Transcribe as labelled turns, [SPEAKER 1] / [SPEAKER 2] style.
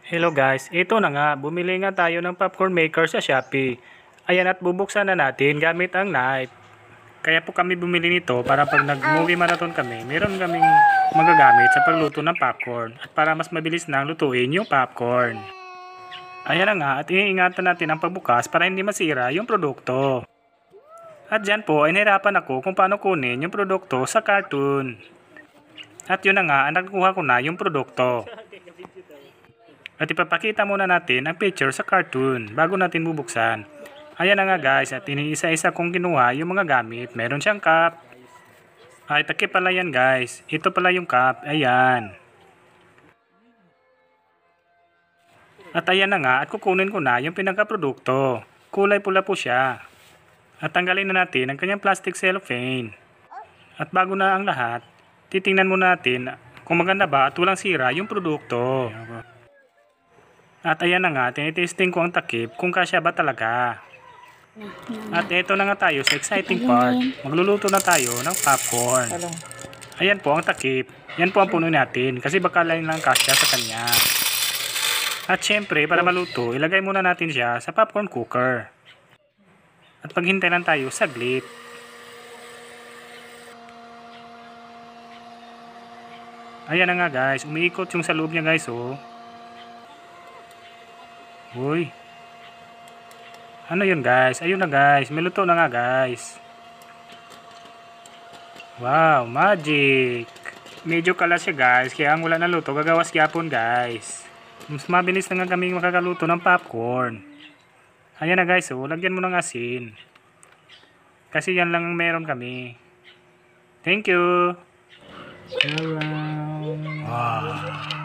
[SPEAKER 1] Hello guys, ito na nga, bumili nga tayo ng popcorn maker sa Shopee. Ayan at bubuksan na natin gamit ang knife. Kaya po kami bumili nito para pag nag-movie marathon kami, meron kaming magagamit sa pagluto ng popcorn at para mas mabilis nang lutuin yung popcorn. Ayan na nga at iingatan natin ang pagbukas para hindi masira yung produkto. At dyan po ay nahirapan ako kung paano kunin yung produkto sa cartoon. At yun na nga, nakuha ko na yung produkto. At ipapakita muna natin ang picture sa cartoon bago natin bubuksan. Ayan na nga guys, at iniisa-isa kong kinuha yung mga gamit. Meron siyang cup. Ay, takip pala yan guys. Ito pala yung cup. Ayan. At ayan na nga, at kukunin ko na yung pinagkaprodukto. Kulay pula po siya. At tanggalin na natin ang kanyang plastic cellophane. At bago na ang lahat, titingnan muna natin kung maganda ba at walang sira yung produkto. At ayan na nga, tinitesting ko ang takip kung kasya ba talaga. At eto na nga tayo sa exciting part. Magluluto na tayo ng popcorn. Ayan po ang takip. Yan po ang puno natin kasi baka lang kasya sa kanya. At syempre, para maluto, ilagay muna natin siya sa popcorn cooker. At paghintay lang tayo saglit. Ayan na nga guys, umiikot yung sa loob niya guys oh. Uy. Ano yun guys? Ayun na guys. May luto na nga guys. Wow, magic. Medyo kalas siya guys. Kaya ang wala na luto, gagawas gyapon guys. Mas mabilis na nga kami makakaluto ng popcorn. Ayan na guys, oh. Lagyan mo ng asin. Kasi yan lang meron kami. Thank you. Wow.